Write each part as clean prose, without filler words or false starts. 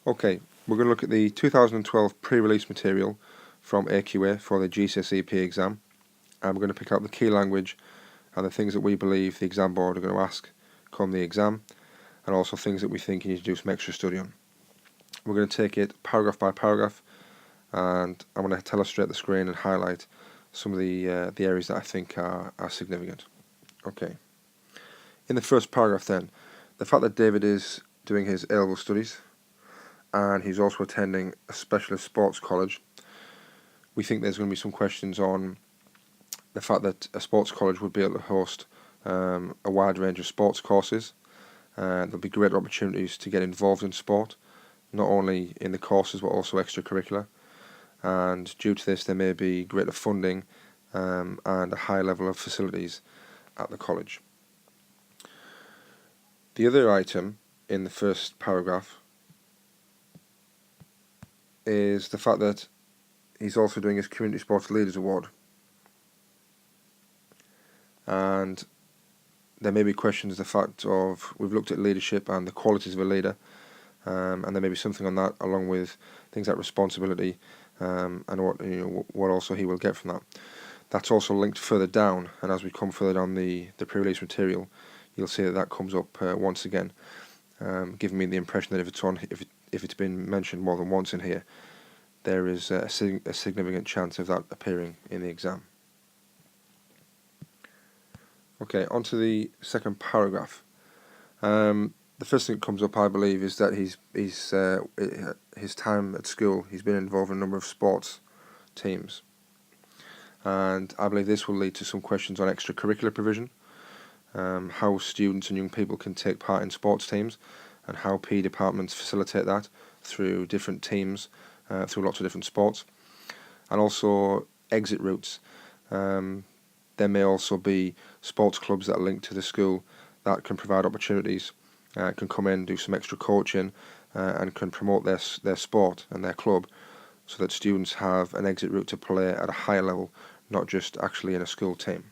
Okay, we're going to look at the 2012 pre-release material from AQA for the GCSE PE exam, and we're going to pick out the key language and the things that we believe the exam board are going to ask come the exam, and also things that we think you need to do some extra study on. We're going to take it paragraph by paragraph, and I'm going to telestrate the screen and highlight some of the areas that I think are significant. Okay. In the first paragraph then, the fact that David is doing his A-level studies and he's also attending a specialist sports college, we think there's going to be some questions on the fact that a sports college would be able to host a wide range of sports courses. There'll be greater opportunities to get involved in sport, not only in the courses but also extracurricular, and due to this there may be greater funding and a high level of facilities at the college. The other item in the first paragraph is the fact that he's also doing his Community Sports Leaders Award, and there may be questions the fact of we've looked at leadership and the qualities of a leader, and there may be something on that along with things like responsibility and what also he will get from that. That's also linked further down, and as we come further down the pre-release material, you'll see that comes up once again, giving me the impression that if it's been mentioned more than once in here, there is a significant chance of that appearing in the exam. Okay, on to the second paragraph. The first thing that comes up, I believe, is that his time at school, he's been involved in a number of sports teams, and I believe this will lead to some questions on extracurricular provision, how students and young people can take part in sports teams, and how PE departments facilitate that through different teams, through lots of different sports, and also exit routes. There may also be sports clubs that are linked to the school that can provide opportunities, can come in, do some extra coaching, and can promote their sport and their club, so that students have an exit route to play at a higher level, not just actually in a school team.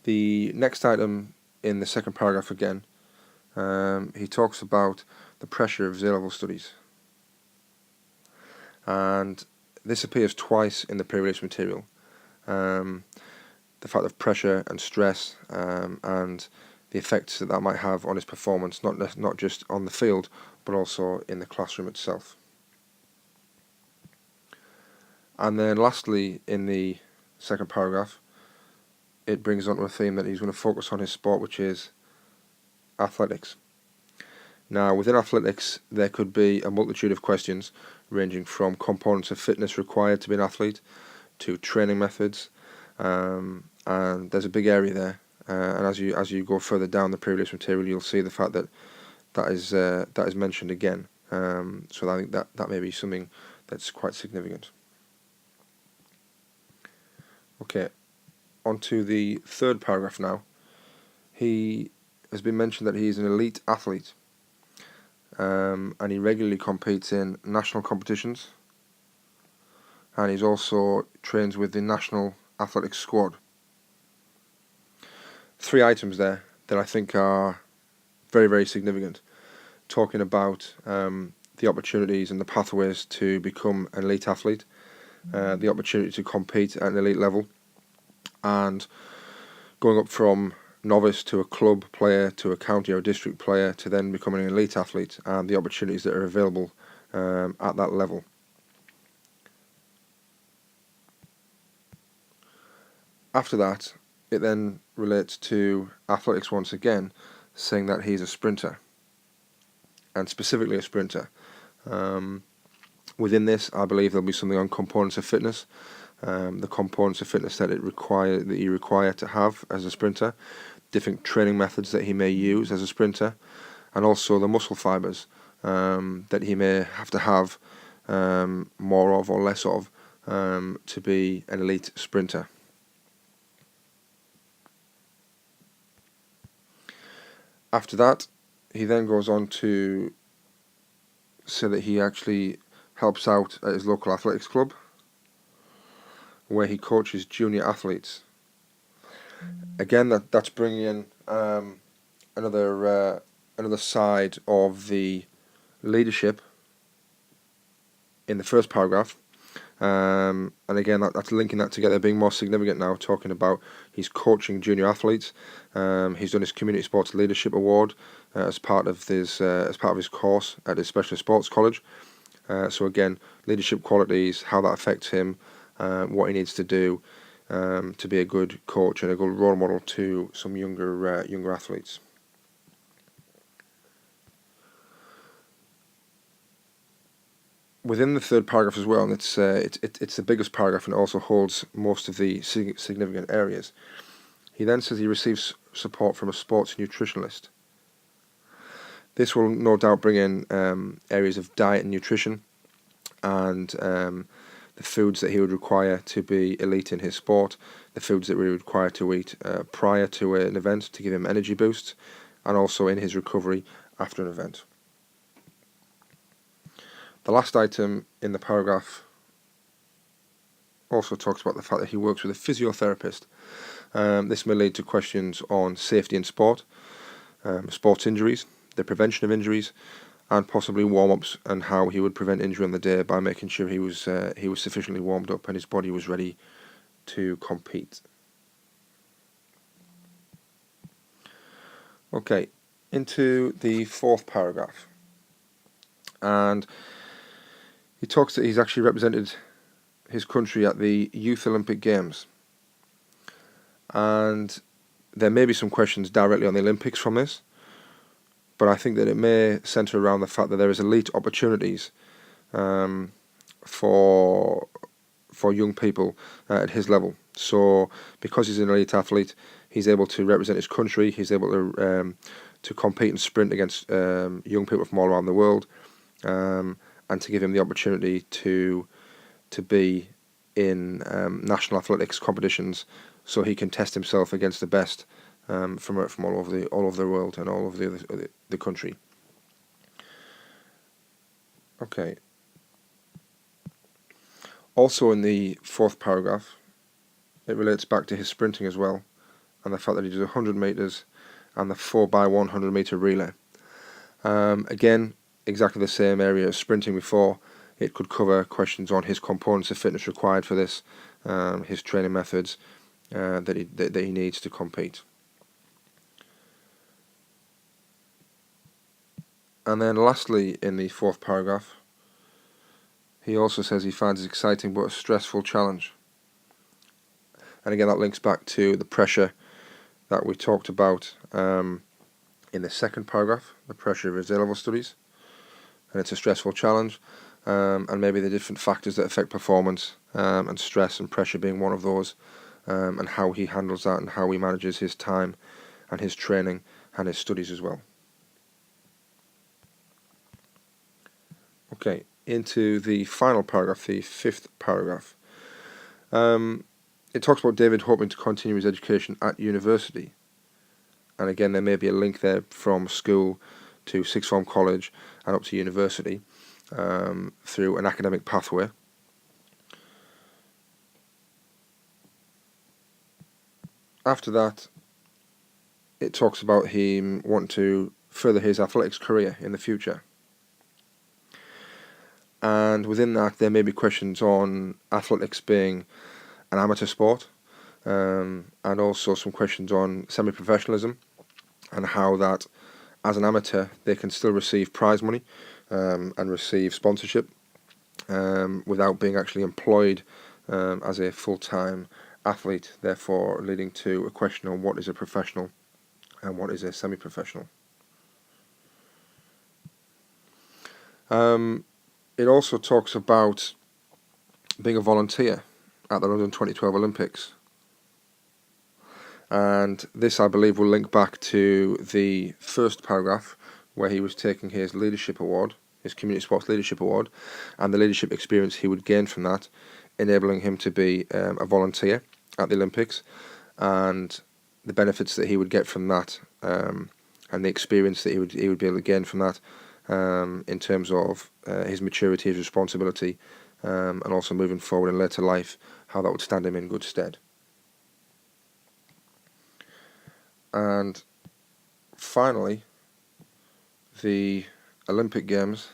The next item in the second paragraph again, he talks about the pressure of A-level studies, and this appears twice in the pre-release material. The fact of pressure and stress and the effects that might have on his performance, not just on the field but also in the classroom itself. And then lastly, in the second paragraph, it brings on to a theme that he's going to focus on his sport, which is athletics. Now, within athletics, there could be a multitude of questions ranging from components of fitness required to be an athlete to training methods, and there's a big area there. And as you go further down the pre-release material, you'll see the fact that is mentioned again. So I think that may be something that's quite significant. Okay, on to the third paragraph now. He has been mentioned that he's an elite athlete, and he regularly competes in national competitions, and he's also trains with the national athletics squad. 3 items there that I think are very, very significant, talking about the opportunities and the pathways to become an elite athlete, the opportunity to compete at an elite level, and going up from novice to a club player to a county or district player to then becoming an elite athlete, and the opportunities that are available at that level. After that, it then relates to athletics once again, saying that he's a sprinter, and specifically a sprinter. Within this, I believe there'll be something on components of fitness, the components of fitness that you require to have as a sprinter, different training methods that he may use as a sprinter, and also the muscle fibres that he may have to have more of or less of to be an elite sprinter. After that, he then goes on to say that he actually helps out at his local athletics club, where he coaches junior athletes. Again, that's bringing in another side of the leadership in the first paragraph. And again, that's linking that together, being more significant now, talking about he's coaching junior athletes. He's done his Community Sports Leadership Award as part of his course at his specialist sports college. So again, leadership qualities, how that affects him, what he needs to do to be a good coach and a good role model to some younger athletes. Within the third paragraph as well, and it's the biggest paragraph and it also holds most of the significant areas. He then says he receives support from a sports nutritionalist. This will no doubt bring in areas of diet and nutrition and the foods that he would require to be elite in his sport, the foods that we would require to eat prior to an event to give him energy boosts, and also in his recovery after an event. The last item in the paragraph also talks about the fact that he works with a physiotherapist. This may lead to questions on safety in sport, sports injuries, the prevention of injuries, and possibly warm-ups and how he would prevent injury on the day by making sure he was sufficiently warmed up and his body was ready to compete. Okay, into the fourth paragraph, and he talks that he's actually represented his country at the Youth Olympic Games, and there may be some questions directly on the Olympics from this, but I think that it may centre around the fact that there is elite opportunities for young people at his level. So because he's an elite athlete, he's able to represent his country, he's able to compete and sprint against young people from all around the world, and to give him the opportunity to be in national athletics competitions, so he can test himself against the best from all over the world and all over the country. Okay. Also in the fourth paragraph, it relates back to his sprinting as well, and the fact that he does 100 metres and the 4x100 metre relay. Again, exactly the same area as sprinting before. It could cover questions on his components of fitness required for this, his training methods that he needs to compete. And then lastly, in the fourth paragraph, he also says he finds it exciting but a stressful challenge. And again, that links back to the pressure that we talked about in the second paragraph, the pressure of his A-level studies. And it's a stressful challenge, and maybe the different factors that affect performance, and stress and pressure being one of those, and how he handles that and how he manages his time and his training and his studies as well. Okay, into the final paragraph, the fifth paragraph. It talks about David hoping to continue his education at university. And again, there may be a link there from school to sixth form college and up to university through an academic pathway. After that, it talks about him wanting to further his athletics career in the future. And within that, there may be questions on athletics being an amateur sport, and also some questions on semi-professionalism and how that, as an amateur, they can still receive prize money and receive sponsorship without being actually employed as a full-time athlete, therefore leading to a question on what is a professional and what is a semi-professional. It also talks about being a volunteer at the London 2012 Olympics. And this, I believe, will link back to the first paragraph where he was taking his leadership award, his Community Sports Leadership Award, and the leadership experience he would gain from that, enabling him to be a volunteer at the Olympics, and the benefits that he would get from that, and the experience that he would be able to gain from that, in terms of his maturity, his responsibility, and also moving forward in later life, how that would stand him in good stead. And finally, the Olympic Games,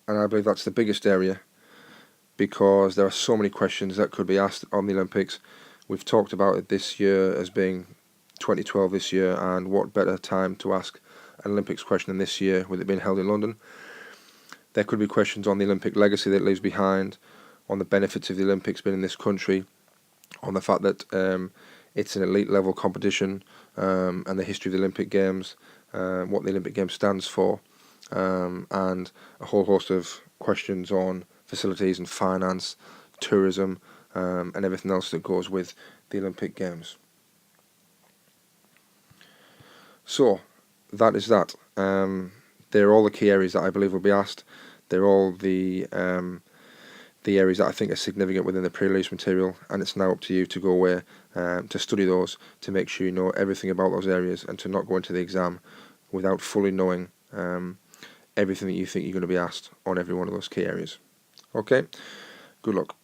and I believe that's the biggest area because there are so many questions that could be asked on the Olympics. We've talked about it this year as being 2012 this year, and what better time to ask an Olympics question than this year with it being held in London. There could be questions on the Olympic legacy that it leaves behind, on the benefits of the Olympics being in this country, on the fact that it's an elite level competition, and the history of the Olympic Games, what the Olympic Games stands for, and a whole host of questions on facilities and finance, tourism, and everything else that goes with the Olympic Games. So, that is that. They're all the key areas that I believe will be asked. They're all the areas that I think are significant within the pre-release material, and it's now up to you to go away to study those, to make sure you know everything about those areas, and to not go into the exam without fully knowing everything that you think you're going to be asked on every one of those key areas. Okay, good luck.